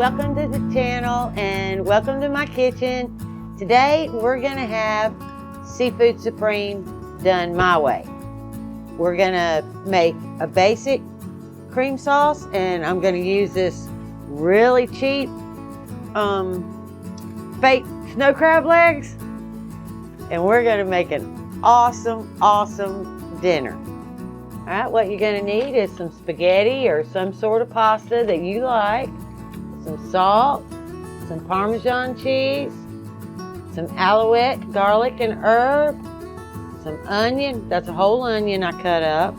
welcome to the channel and welcome to my kitchen. Today we're gonna have seafood supreme done my way. We're gonna make a basic cream sauce, and I'm gonna use this really cheap fake snow crab legs, and we're gonna make an awesome dinner. All right, what you're gonna need is some spaghetti or some sort of pasta that you like, some salt, some Parmesan cheese, some Alouette garlic and herb, some onion, that's a whole onion I cut up,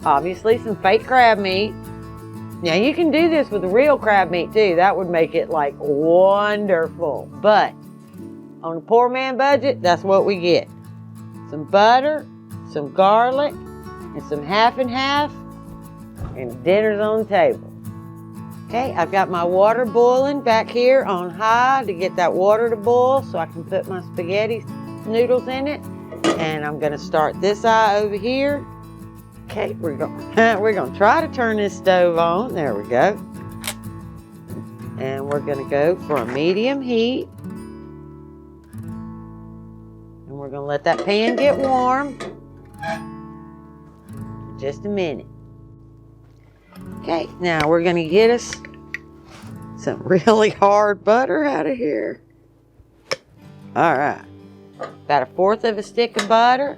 obviously some fake crab meat. Now you can do this with the real crab meat too, that would make it like wonderful, but on a poor man budget, that's what we get. Some butter, some garlic, and some half and half, and dinner's on the table. Okay, I've got my water boiling back here on high to get that water to boil so I can put my spaghetti noodles in it. And I'm gonna start this eye over here. Okay, we're gonna try to turn this stove on. There we go. And we're gonna go for a medium heat. And we're gonna let that pan get warm. Just a minute. Okay, now we're gonna get us some really hard butter out of here. All right, about 1/4 of a stick of butter.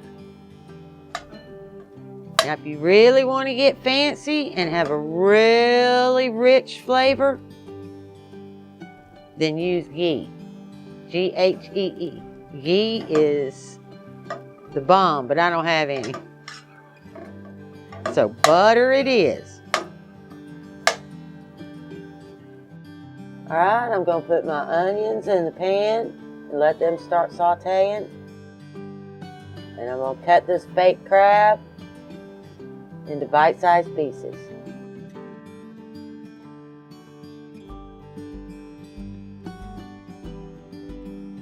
Now if you really want to get fancy and have a really rich flavor, then use ghee. G-H-E-E. Ghee is the bomb, but I don't have any. So butter it is. All right, I'm gonna put my onions in the pan and let them start sauteing. And I'm gonna cut this baked crab into bite-sized pieces.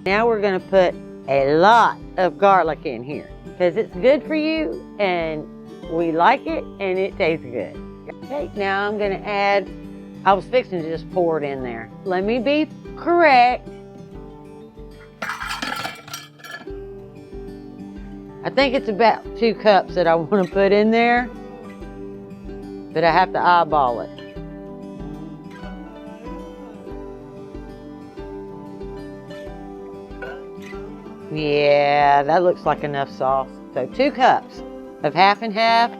Now we're gonna put a lot of garlic in here because it's good for you and we like it and it tastes good. Okay, now I'm gonna add, I was fixing to just pour it in there. Let me be correct. I think it's about 2 cups that I want to put in there, but I have to eyeball it. Yeah, that looks like enough sauce. So 2 cups of half and half,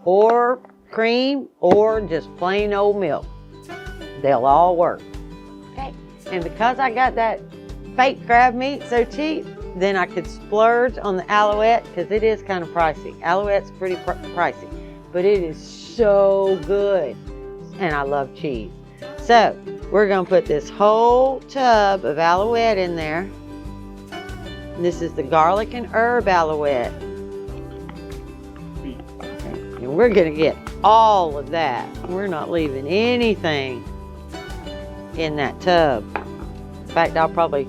or cream, or just plain old milk. They'll all work. Okay, and because I got that fake crab meat so cheap, then I could splurge on the Alouette because it is kind of pricey. Alouette's pretty pricey, but it is so good, and I love cheese. So we're gonna put this whole tub of Alouette in there. This is the garlic and herb Alouette. Okay. And we're gonna get all of that. We're not leaving anything in that tub. In fact, I'll probably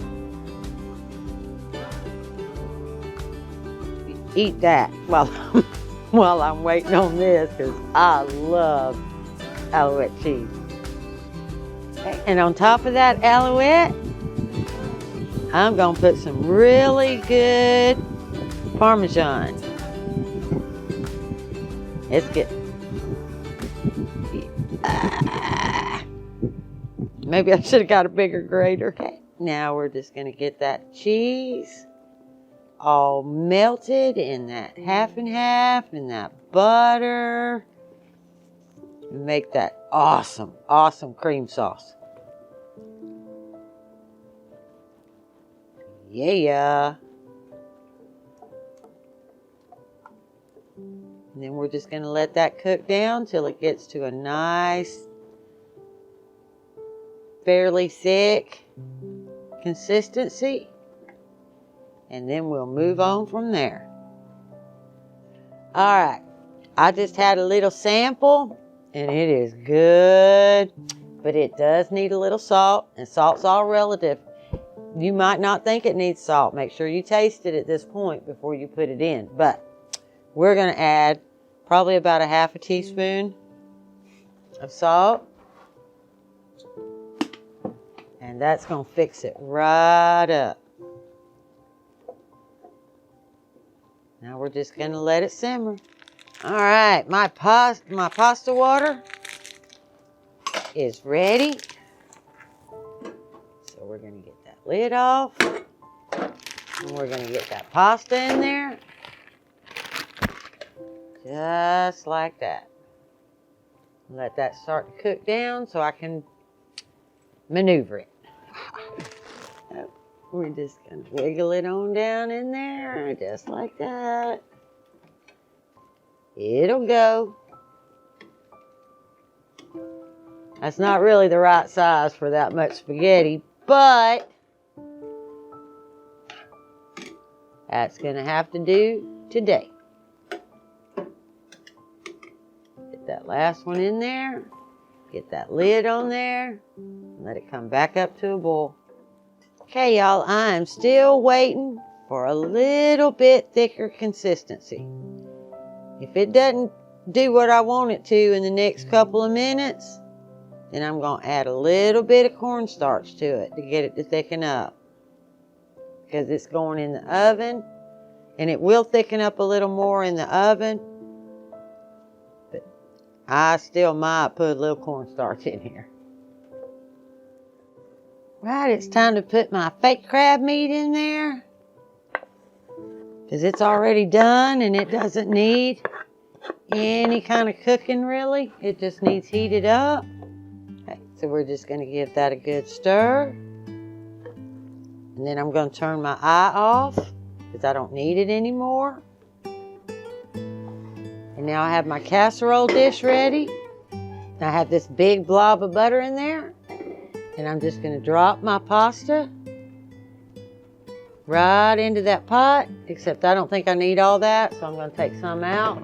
eat that while I'm waiting on this because I love Alouette cheese. Okay. And on top of that Alouette, I'm gonna put some really good Parmesan. It's good. Maybe I should have got a bigger grater. Okay, now we're just gonna get that cheese all melted in that half and half and that butter. And make that awesome cream sauce. Yeah. And then we're just gonna let that cook down till it gets to a nice, fairly thick consistency. And then we'll move on from there. All right, I just had a little sample and it is good, but it does need a little salt, and salt's all relative. You might not think it needs salt. Make sure you taste it at this point before you put it in. But we're gonna add probably about a 1/2 teaspoon of salt. And that's going to fix it right up. Now we're just going to let it simmer. All right, my pasta water is ready. So we're going to get that lid off. And we're going to get that pasta in there. Just like that. Let that start to cook down so I can maneuver it. We're just going to wiggle it on down in there, just like that. It'll go. That's not really the right size for that much spaghetti, but that's going to have to do today. Get that last one in there. Get that lid on there. And let it come back up to a boil. Okay, y'all, I'm still waiting for a little bit thicker consistency. If it doesn't do what I want it to in the next couple of minutes, then I'm going to add a little bit of cornstarch to it to get it to thicken up. Because it's going in the oven, and it will thicken up a little more in the oven. But I still might put a little cornstarch in here. Right, it's time to put my fake crab meat in there. Because it's already done and it doesn't need any kind of cooking really. It just needs heated up. Okay, so we're just going to give that a good stir. And then I'm going to turn my eye off because I don't need it anymore. And now I have my casserole dish ready. I have this big blob of butter in there. And I'm just going to drop my pasta right into that pot, except I don't think I need all that, so I'm going to take some out.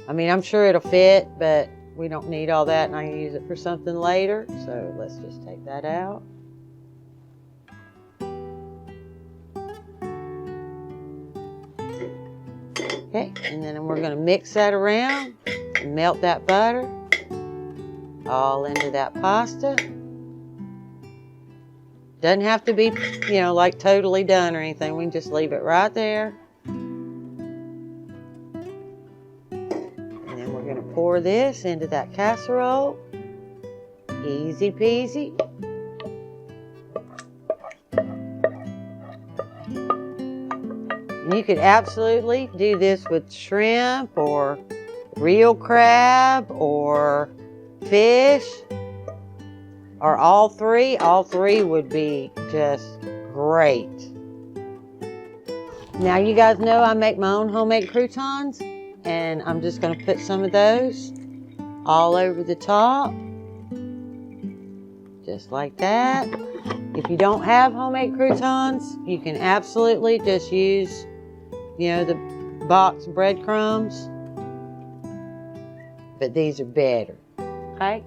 I mean, I'm sure it'll fit, but we don't need all that, and I can use it for something later, so let's just take that out. Okay, and then we're going to mix that around and melt that butter all into that pasta. Doesn't have to be, like totally done or anything. We can just leave it right there. And then we're going to pour this into that casserole. Easy peasy. And you could absolutely do this with shrimp or real crab or fish, or all three. All three would be just great. Now you guys know I make my own homemade croutons, and I'm just going to put some of those all over the top, just like that. If you don't have homemade croutons, you can absolutely just use, the box breadcrumbs, but these are better. Okay,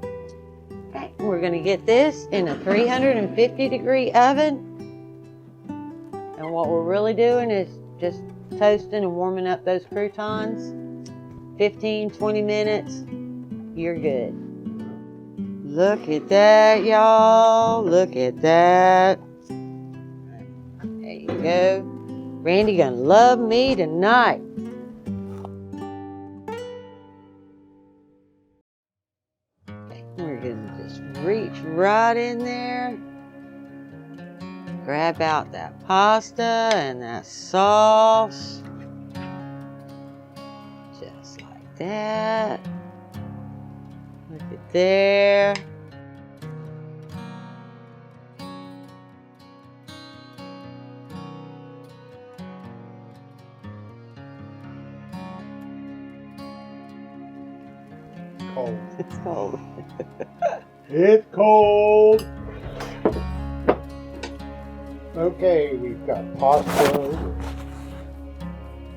we're going to get this in a 350-degree oven. And what we're really doing is just toasting and warming up those croutons. 15, 20 minutes, you're good. Look at that, y'all. Look at that. There you go. Randy gonna love me tonight. We're going to just reach right in there, grab out that pasta and that sauce, just like that. Look at there. Cold. It's cold. It's cold. Okay, we've got pasta,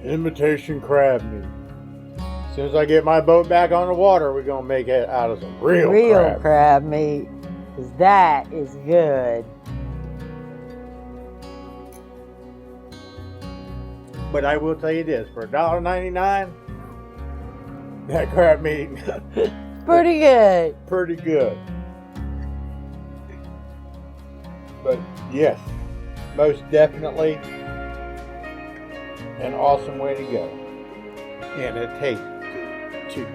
imitation crab meat. As soon as I get my boat back on the water, we're gonna make it out of some real crab meat, because that is good. But I will tell you this: for $1.99, that crab meat, Pretty good. pretty good. But yes, most definitely an awesome way to go. And it tastes good too.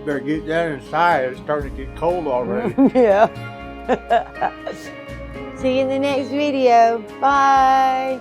Better get that inside. It's starting to get cold already. Yeah. See you in the next video. Bye.